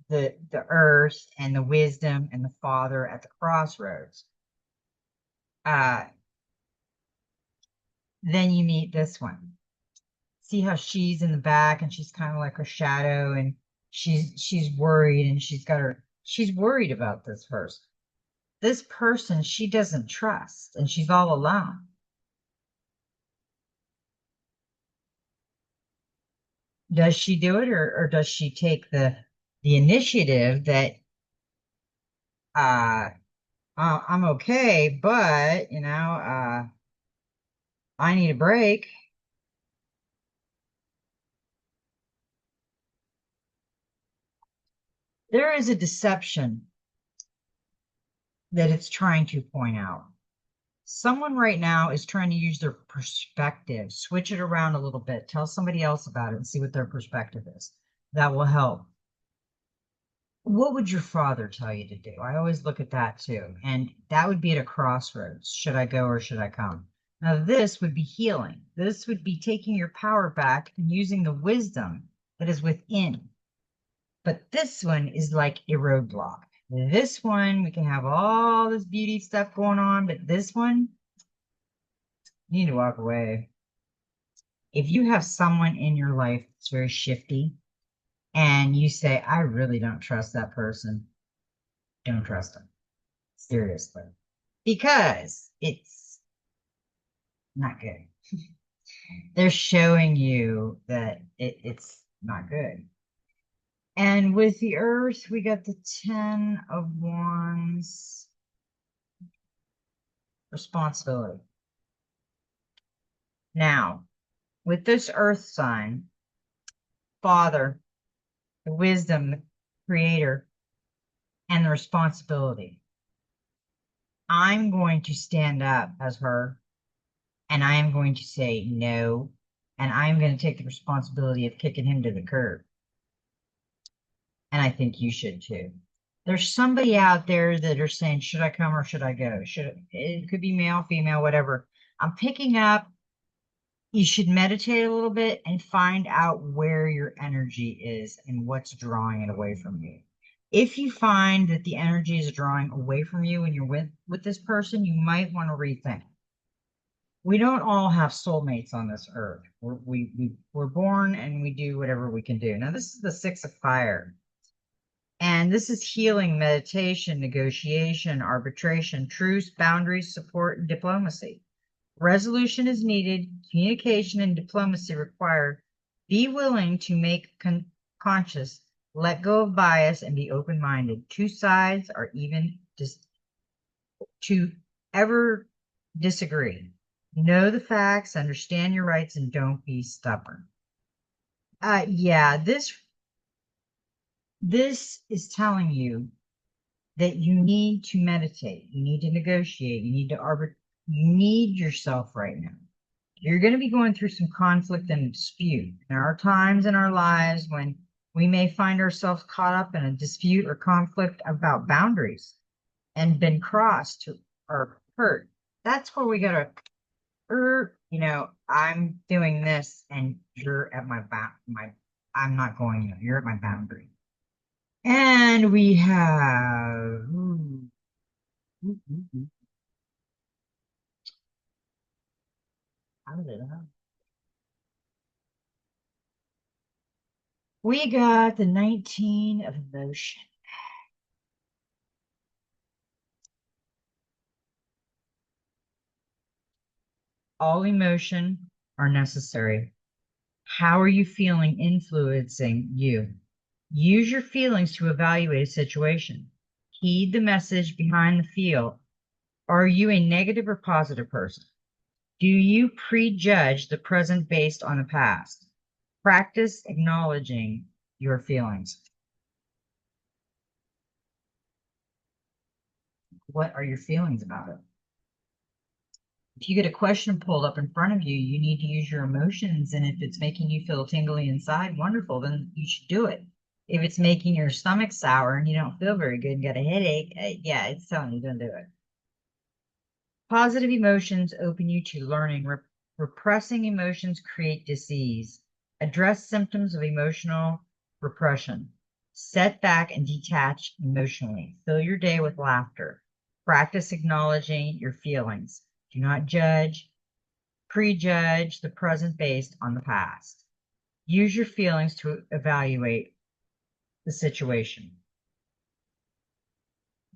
the earth and the wisdom and the father at the crossroads, uh, then you meet this one. See how she's in the back and she's kind of like her shadow, and she's worried, and she's worried about this person. This person she doesn't trust, and she's all alone. Does she do it, or does she take the initiative that uh I'm okay, but I need a break. There is a deception that it's trying to point out. Someone right now is trying to use their perspective, switch it around a little bit, tell somebody else about it and see what their perspective is. That will help. What would your father tell you to do? I always look at that too. And that would be at a crossroads. Should I go or should I come? Now, this would be healing. This would be taking your power back and using the wisdom that is within. But this one is like a roadblock. This one, we can have all this beauty stuff going on, but this one, you need to walk away. If you have someone in your life that's very shifty and you say, I really don't trust that person, don't trust them. Seriously. Because it's not good. They're showing you that it's not good. And with the earth, we got the 10 of Wands. Responsibility. Now, with this earth sign, Father, the wisdom, the creator, and the responsibility. I'm going to stand up as her, and I am going to say no, and I'm going to take the responsibility of kicking him to the curb. And I think you should too. There's somebody out there that are saying, should I come or should I go? It could be male, female, whatever. I'm picking up, you should meditate a little bit and find out where your energy is and what's drawing it away from you. If you find that the energy is drawing away from you when you're with this person, you might want to rethink. We don't all have soulmates on this earth. We're born and we do whatever we can do. Now, this is the Six of Fire. And this is healing, meditation, negotiation, arbitration, truce, boundaries, support, and diplomacy. Resolution is needed, communication and diplomacy required. Be willing to make conscious, let go of bias, and be open-minded. Two sides are even to ever disagree. Know the facts, understand your rights, and don't be stubborn. Yeah, this is telling you that you need to meditate, you need to negotiate, you need to arbitrate, you need yourself right now. You're going to be going through some conflict and dispute. There are times in our lives when we may find ourselves caught up in a dispute or conflict about boundaries and been crossed or hurt. That's where we got to, I'm doing this and you're at I'm not going there. You're at my boundary. And we have, how did it happen? We got the 19 of emotion. All emotion are necessary. How are you feeling influencing you? Use your feelings to evaluate a situation. Heed the message behind the feel. Are you a negative or positive person? Do you prejudge the present based on the past? Practice acknowledging your feelings. What are your feelings about it? If you get a question pulled up in front of you, you need to use your emotions. And if it's making you feel tingly inside, wonderful, then you should do it. If it's making your stomach sour and you don't feel very good and got a headache, yeah, it's telling you don't do it. Positive emotions open you to learning. Repressing emotions create disease. Address symptoms of emotional repression. Set back and detach emotionally. Fill your day with laughter. Practice acknowledging your feelings. Do not prejudge the present based on the past. Use your feelings to evaluate the situation.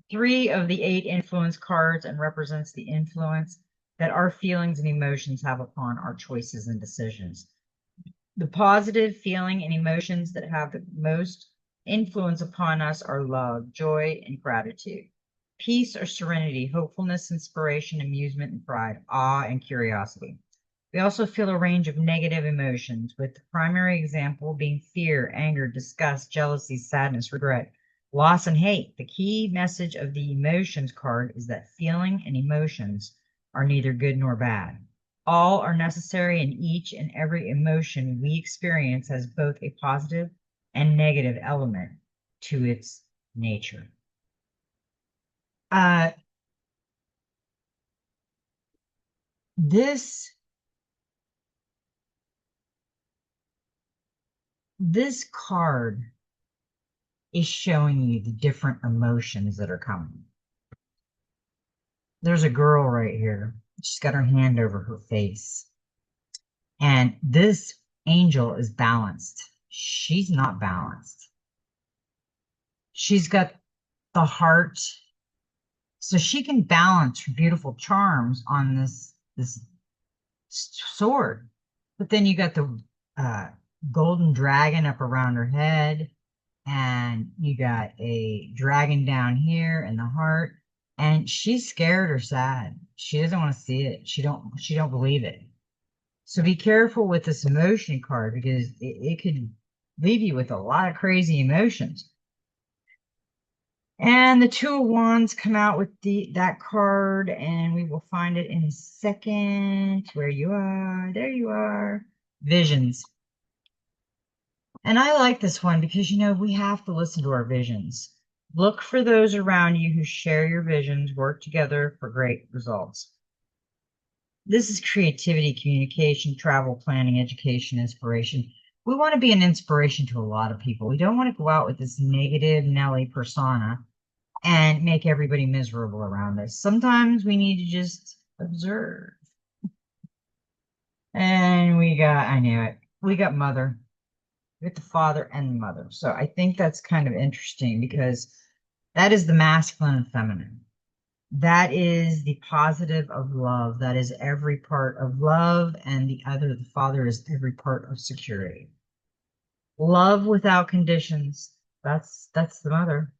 3 of the 8 influence cards and represents the influence that our feelings and emotions have upon our choices and decisions. The positive feeling and emotions that have the most influence upon us are love, joy, and gratitude. Peace or serenity, hopefulness, inspiration, amusement, and pride, awe, and curiosity. We also feel a range of negative emotions, with the primary example being fear, anger, disgust, jealousy, sadness, regret, loss, and hate. The key message of the emotions card is that feeling and emotions are neither good nor bad. All are necessary, and each and every emotion we experience has both a positive and negative element to its nature. This card is showing you the different emotions that are coming. There's a girl right here. She's got her hand over her face. And this angel is balanced. She's not balanced. She's got the heart. So she can balance her beautiful charms on this sword. But then you got the golden dragon up around her head. And you got a dragon down here in the heart. And she's scared or sad. She doesn't want to see it. She don't believe it. So be careful with this emotion card because it could leave you with a lot of crazy emotions. And the 2 of Wands come out with that card, and we will find it in a second. Where you are, there you are. Visions. And I like this one because, we have to listen to our visions. Look for those around you who share your visions, work together for great results. This is creativity, communication, travel, planning, education, inspiration. We want to be an inspiration to a lot of people. We don't want to go out with this negative Nelly persona and make everybody miserable around us. Sometimes we need to just observe. And I knew it. We got mother, we got the father and the mother. So I think that's kind of interesting because that is the masculine and feminine. That is the positive of love. That is every part of love. And the father, is every part of security. Love without conditions. That's the mother.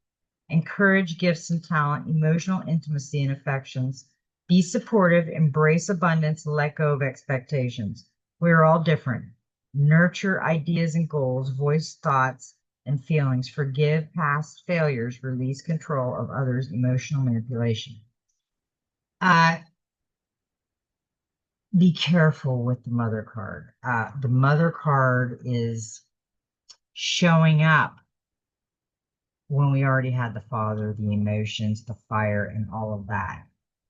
Encourage gifts and talent, emotional intimacy and affections. Be supportive, embrace abundance, let go of expectations. We are all different. Nurture ideas and goals, voice thoughts and feelings, forgive past failures, release control of others' emotional manipulation. Uh, be careful with the mother card. The mother card is showing up when we already had the father, the emotions, the fire, and all of that.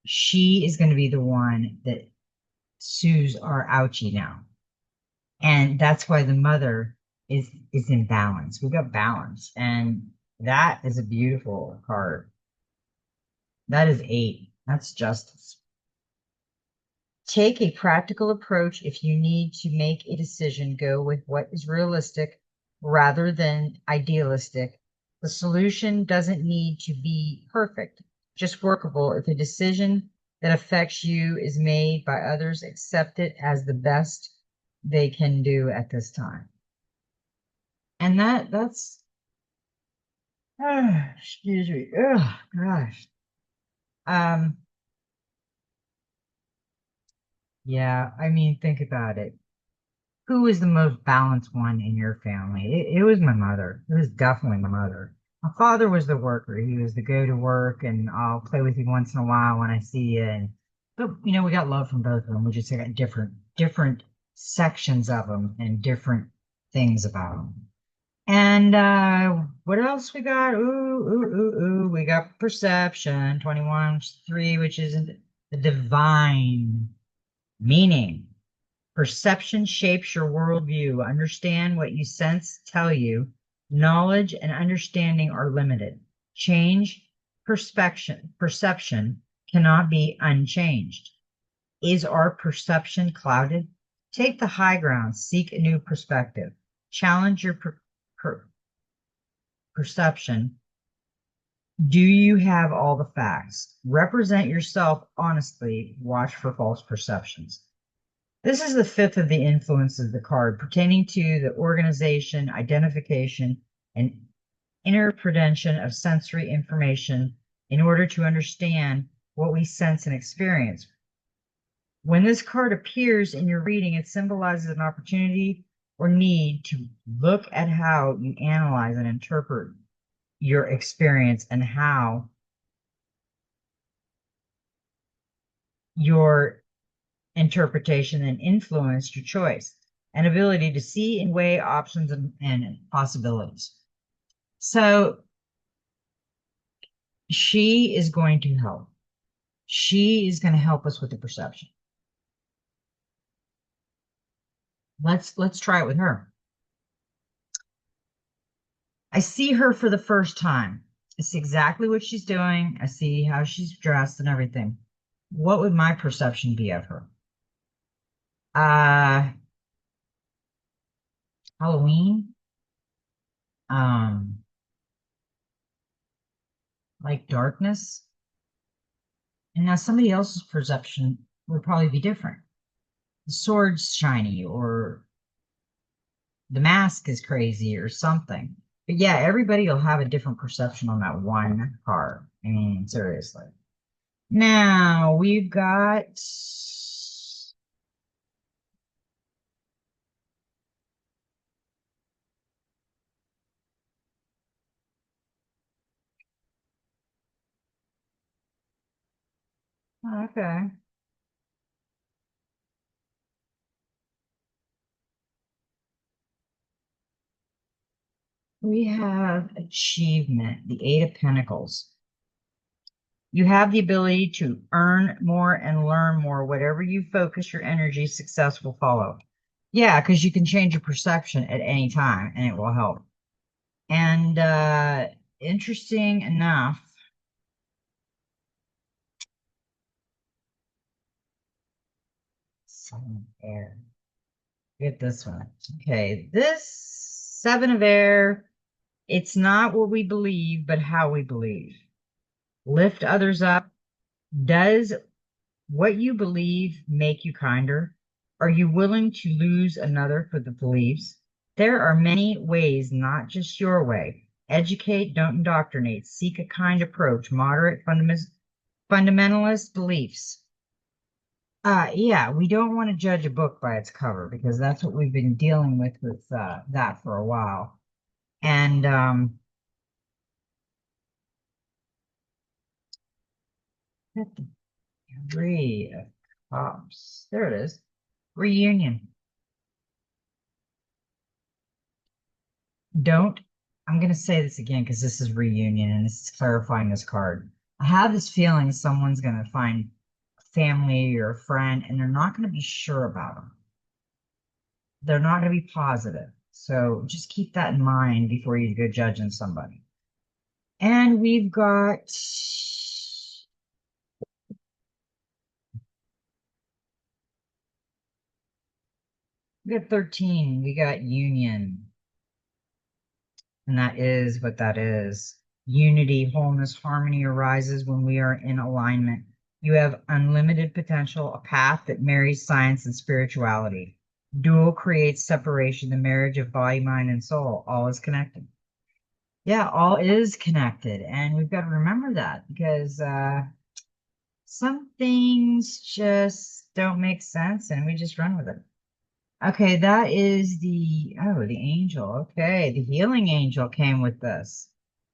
She is going to be the one that soothes our ouchie now. And that's why the mother is in balance. We got balance. And that is a beautiful card. That is 8. That's justice. Take a practical approach. If you need to make a decision, go with what is realistic rather than idealistic. The solution doesn't need to be perfect, just workable. If a decision that affects you is made by others, accept it as the best they can do at this time. And that's excuse me. Oh gosh. Um, yeah, I mean, think about it. Who was the most balanced one in your family? It was my mother. It was definitely my mother. My father was the worker. He was the go to work and I'll play with you once in a while when I see you. And but we got love from both of them. We just got different sections of them and different things about them. And what else we got? Ooh. We got perception, 21, 3, which is the divine meaning. Perception shapes your worldview. Understand what you sense tell you. Knowledge and understanding are limited. Change perception cannot be unchanged. Is our perception clouded? Take the high ground. Seek a new perspective. Challenge your per perception. Do you have all the facts? Represent yourself honestly. Watch for false perceptions. This is the 5th of the influences of the card, pertaining to the organization, identification, and interpretation of sensory information in order to understand what we sense and experience. When this card appears in your reading, it symbolizes an opportunity or need to look at how you analyze and interpret your experience and how your interpretation and influence your choice and ability to see and weigh options and possibilities. So she is going to help. She is going to help us with the perception. Let's try it with her. I see her for the first time. I see exactly what she's doing. I see how she's dressed and everything. What would my perception be of her? Uh, Halloween. Um, like darkness. And now somebody else's perception would probably be different. The sword's shiny or the mask is crazy or something. But yeah, everybody will have a different perception on that one card. I mean, seriously. Now we've got okay. We have achievement, the 8 of Pentacles. You have the ability to earn more and learn more. Whatever you focus your energy, success will follow. Yeah, because you can change your perception at any time and it will help. And interesting enough, Seven of Air. Get this one. Okay, this Seven of Air, it's not what we believe, but how we believe. Lift others up. Does what you believe make you kinder? Are you willing to lose another for the beliefs? There are many ways, not just your way. Educate, don't indoctrinate. Seek a kind approach, moderate fundamentalist beliefs. Yeah, we don't want to judge a book by its cover because that's what we've been dealing with that for a while. And Three of Cups. There it is. Reunion. Don't, I'm going to say this again because this is reunion and this is clarifying this card. I have this feeling someone's going to find a family or a friend and they're not going to be sure about them. They're not going to be positive. So just keep that in mind before you go judging somebody. And we got 13. We got union. And that is what that is. Unity, wholeness, harmony arises when we are in alignment. You have unlimited potential, a path that marries science and spirituality. Dual creates separation, the marriage of body, mind, and soul. All is connected. Yeah, all is connected. And we've got to remember that because some things just don't make sense and we just run with it. Okay, that is the angel. Okay, the healing angel came with this.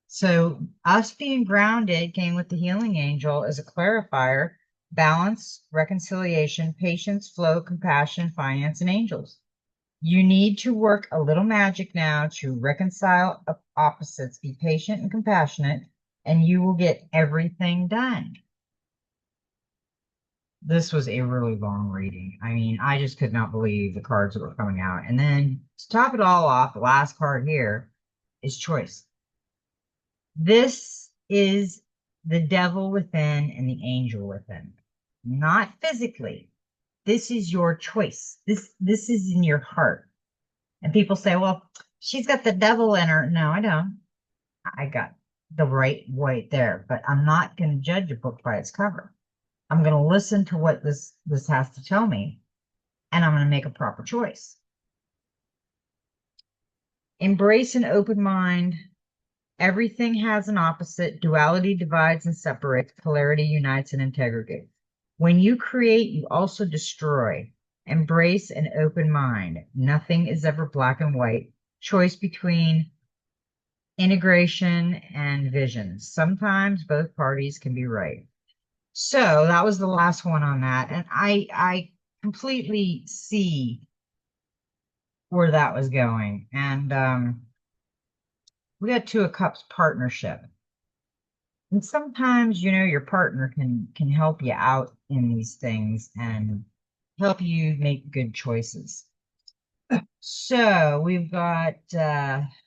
So us being grounded came with the healing angel as a clarifier, balance, reconciliation, patience, flow, compassion, finance, and angels. You need to work a little magic now to reconcile opposites. Be patient and compassionate, and you will get everything done. This was a really long reading. I mean, I just could not believe the cards that were coming out. And then to top it all off, the last card here is choice. This is the devil within and the angel within, not physically. This is your choice. This is in your heart. And people say, well, she's got the devil in her. No, I don't. I got the right there, but I'm not going to judge a book by its cover. I'm going to listen to what this has to tell me, and I'm going to make a proper choice. Embrace an open mind. Everything has an opposite. Duality divides and separates. Polarity unites and integrates. When you create, you also destroy. Embrace an open mind. Nothing is ever black and white. Choice between integration and vision. Sometimes both parties can be right. So that was the last one on that. And I completely see where that was going. And we got Two of Cups partnership. And sometimes, your partner can help you out in these things and help you make good choices. So we've got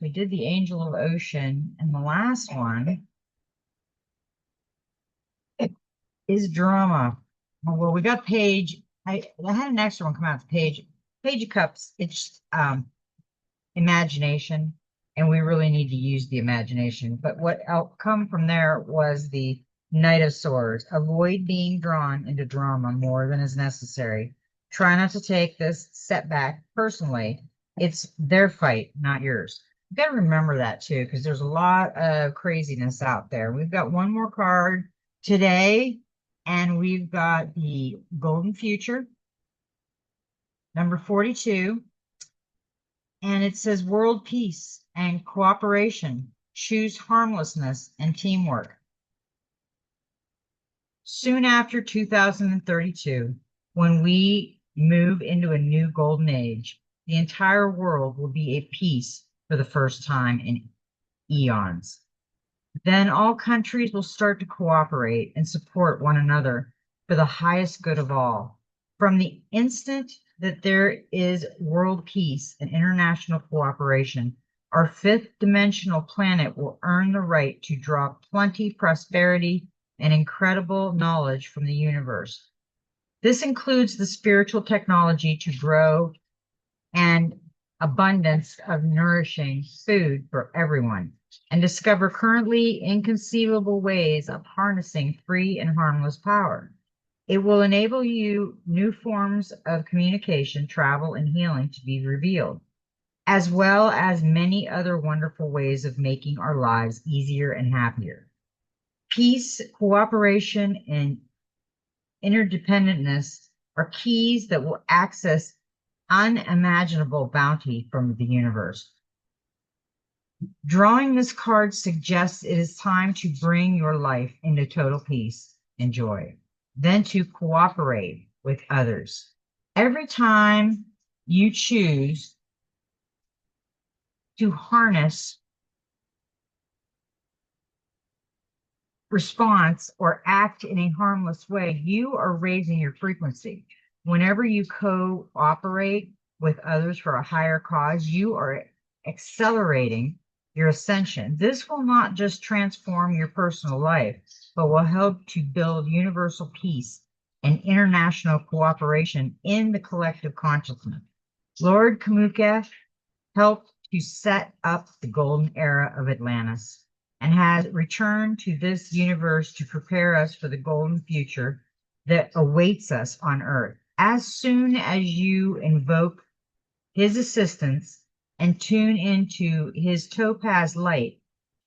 we did the Angel of Ocean, and the last one is drama. Well, we got Page. I had an extra one come out. Page of Cups. It's imagination, and we really need to use the imagination. But what outcome from there was the Knight of Swords. Avoid being drawn into drama more than is necessary. Try not to take this setback personally. It's their fight, not yours. You got to remember that too, because there's a lot of craziness out there. We've got one more card today, and we've got the Golden Future, number 42. And it says world peace and cooperation. Choose harmlessness and teamwork. Soon after 2032, when we move into a new golden age, the entire world will be at peace for the first time in eons. Then all countries will start to cooperate and support one another for the highest good of all. From the instant that there is world peace and international cooperation, our fifth dimensional planet will earn the right to draw plenty, prosperity, and incredible knowledge from the universe. This includes the spiritual technology to grow and abundance of nourishing food for everyone, and discover currently inconceivable ways of harnessing free and harmless power. It will enable you new forms of communication, travel, and healing to be revealed, as well as many other wonderful ways of making our lives easier and happier. Peace, cooperation, and interdependentness are keys that will access unimaginable bounty from the universe. Drawing this card suggests it is time to bring your life into total peace and joy, then to cooperate with others. Every time you choose to harness response or act in a harmless way, you are raising your frequency. Whenever you cooperate with others for a higher cause, you are accelerating your ascension. This will not just transform your personal life, but will help to build universal peace and international cooperation in the collective consciousness. Lord Kamuka helped to set up the golden era of Atlantis and has returned to this universe to prepare us for the golden future that awaits us on Earth. As soon as you invoke his assistance and tune into his topaz light,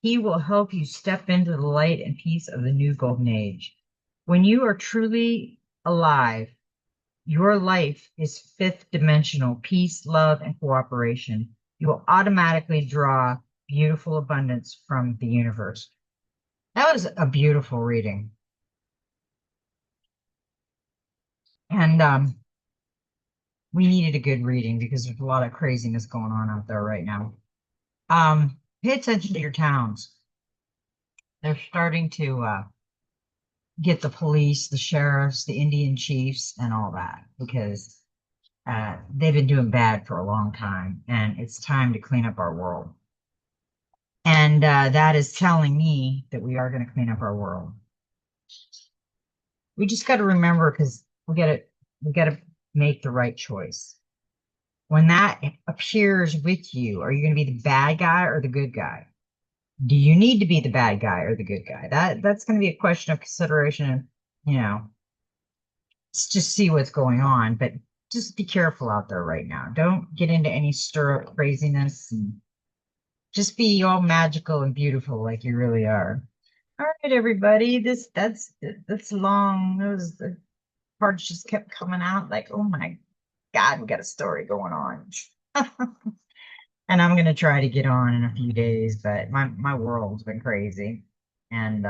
he will help you step into the light and peace of the new golden age. When you are truly alive, your life is fifth dimensional peace, love, and cooperation. You will automatically draw beautiful abundance from the universe. That was a beautiful reading. And we needed a good reading because there's a lot of craziness going on out there right now. Pay attention to your towns. They're starting to get the police, the sheriffs, the Indian chiefs, and all that because they've been doing bad for a long time, and it's time to clean up our world. And that is telling me that we are going to clean up our world. We just got to remember because we got to make the right choice. When that appears with you, are you going to be the bad guy or the good guy? Do you need to be the bad guy or the good guy? That's going to be a question of consideration. And, let's just see what's going on. But just be careful out there right now. Don't get into any stir up craziness and just be all magical and beautiful like you really are. All right, everybody. That's long. The parts just kept coming out like, oh my God, we got a story going on. And I'm gonna try to get on in a few days, but my world's been crazy and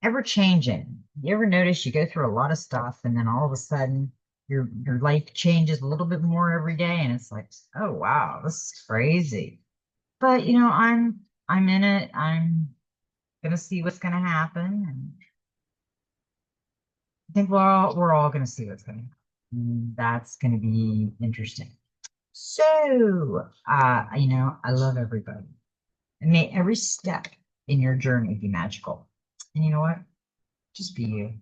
ever changing. You ever notice you go through a lot of stuff and then all of a sudden your life changes a little bit more every day and it's like, oh wow, this is crazy. But I'm in it. I'm gonna see what's gonna happen, and I think we're all gonna see what's gonna happen. That's gonna be interesting. So, I love everybody. And may every step in your journey be magical. And you know what? Just be you.